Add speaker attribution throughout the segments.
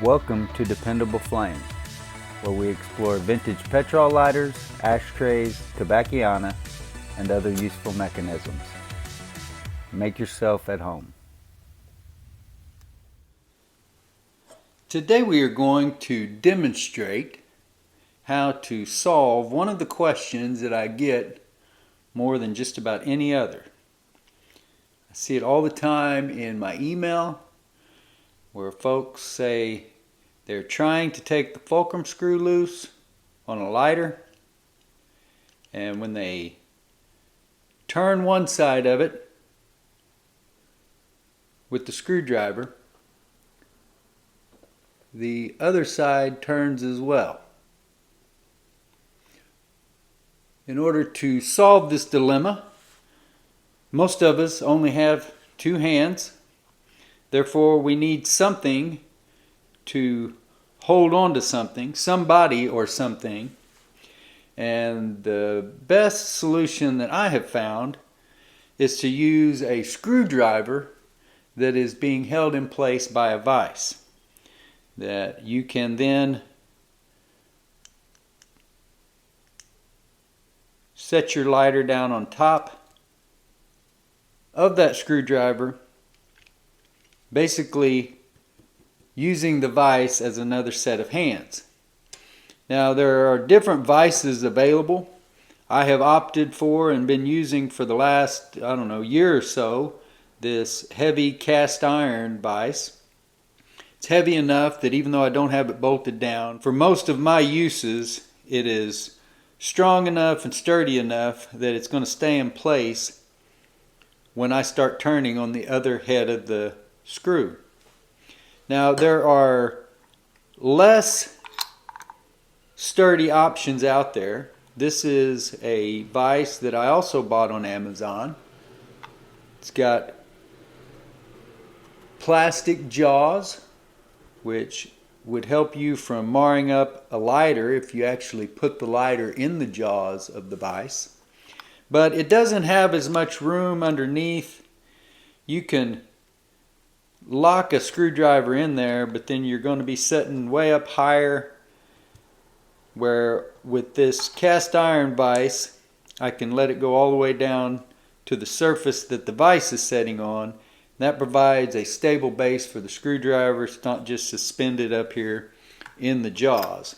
Speaker 1: Welcome to Dependable Flame, where we explore vintage petrol lighters, ashtrays, tobacconiana, and other useful mechanisms. Make yourself at home. Today we are going to demonstrate how to solve one of the questions that I get more than just about any other. I see it all the time in my email where folks say they're trying to take the Fulcrum screw loose on a lighter, and when they turn one side of it with the screwdriver, the other side turns as well. In order to solve this dilemma, most of us only have two hands. Therefore, we need something to hold on to something, somebody or something. And the best solution that I have found is to use a screwdriver that is being held in place by a vise, that you can then set your lighter down on top of that screwdriver, basically using the vise as another set of hands. Now, there are different vices available. I have opted for and been using for the last, year or so, this heavy cast iron vise. It's heavy enough that even though I don't have it bolted down, for most of my uses, it is strong enough and sturdy enough that it's going to stay in place when I start turning on the other head of the screw. Now, there are less sturdy options out there. This is a vise that I also bought on Amazon. It's got plastic jaws, which would help you from marring up a lighter if you actually put the lighter in the jaws of the vise. But it doesn't have as much room underneath. You can lock a screwdriver in there, but then you're going to be sitting way up higher, where with this cast iron vise I can let it go all the way down to the surface that the vise is setting on. That provides a stable base for the screwdriver. It's not just suspended up here in the jaws.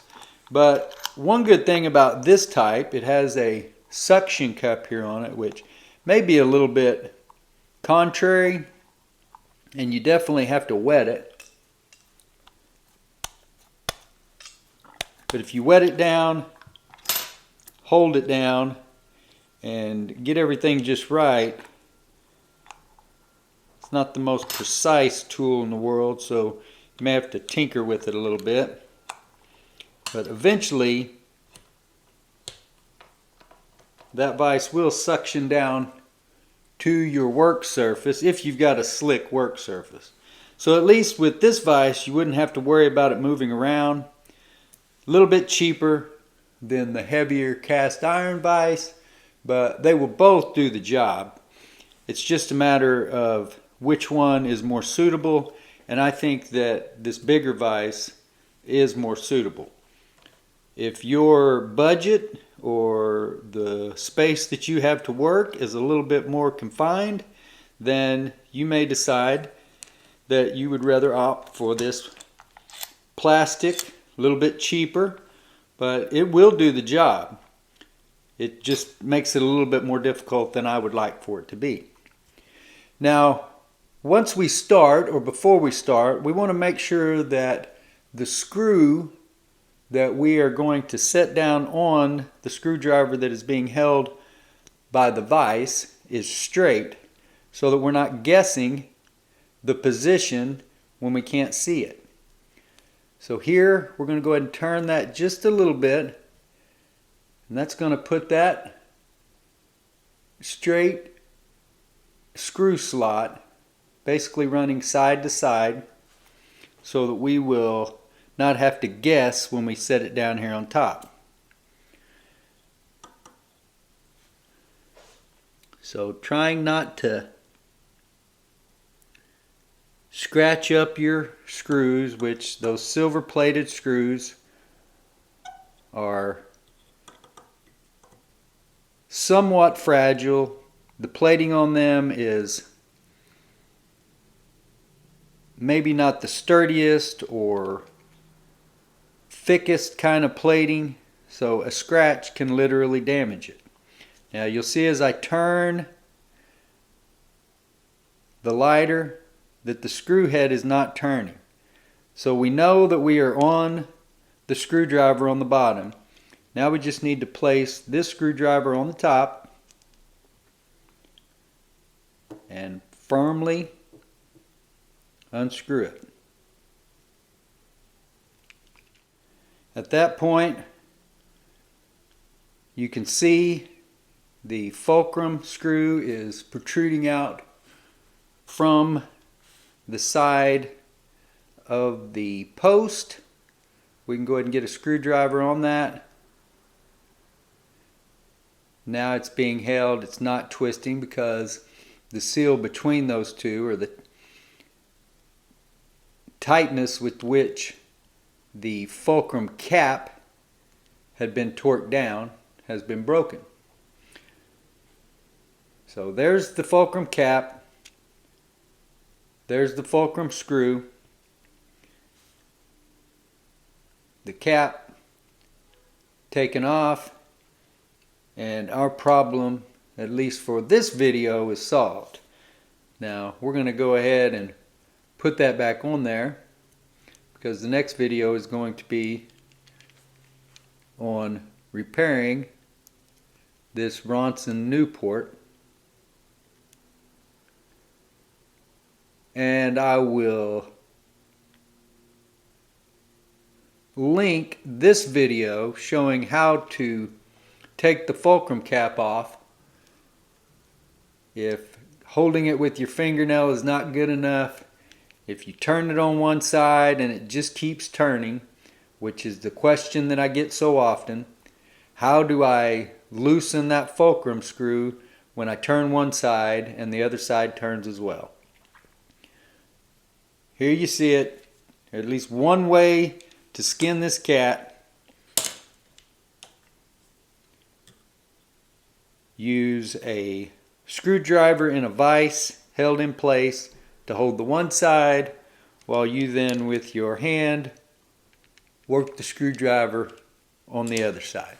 Speaker 1: But one good thing about this type, it has a suction cup here on it, which may be a little bit contrary, and you definitely have to wet it. But if you wet it down, hold it down, and get everything just right, it's not the most precise tool in the world, so you may have to tinker with it a little bit. But eventually, that vise will suction down to your work surface if you've got a slick work surface. So at least with this vise, you wouldn't have to worry about it moving around. A little bit cheaper than the heavier cast iron vise, but they will both do the job. It's just a matter of which one is more suitable, and I think that this bigger vise is more suitable. If your budget or the space that you have to work is a little bit more confined, then you may decide that you would rather opt for this plastic, a little bit cheaper, but it will do the job. It just makes it a little bit more difficult than I would like for it to be. Now, once we start, or before we start, we want to make sure that the screw that we are going to set down on the screwdriver that is being held by the vise is straight, so that we're not guessing the position when we can't see it. So here we're going to go ahead and turn that just a little bit, and that's going to put that straight screw slot basically running side to side, so that we will not have to guess when we set it down here on top. So trying not to scratch up your screws, which those silver plated screws are somewhat fragile. The plating on them is maybe not the sturdiest or thickest kind of plating, so a scratch can literally damage it. Now you'll see as I turn the lighter that the screw head is not turning. So we know that we are on the screwdriver on the bottom. Now we just need to place this screwdriver on the top and firmly unscrew it. At that point, you can see the fulcrum screw is protruding out from the side of the post. We can go ahead and get a screwdriver on that. Now it's being held, it's not twisting because the seal between those two, or the tightness with which the fulcrum cap had been torqued down, has been broken. So there's the fulcrum cap, there's the fulcrum screw, the cap taken off, and our problem, at least for this video, is solved. Now we're going to go ahead and put that back on there, because the next video is going to be on repairing this Ronson Newport, and I will link this video showing how to take the fulcrum cap off if holding it with your fingernail is not good enough. If you turn it on one side and it just keeps turning, which is the question that I get so often, how do I loosen that fulcrum screw when I turn one side and the other side turns as well? Here you see it, at least one way to skin this cat. Use a screwdriver in a vise held in place to hold the one side, while you then with your hand work the screwdriver on the other side.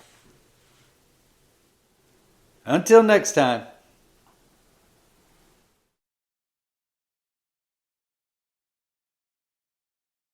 Speaker 1: Until next time.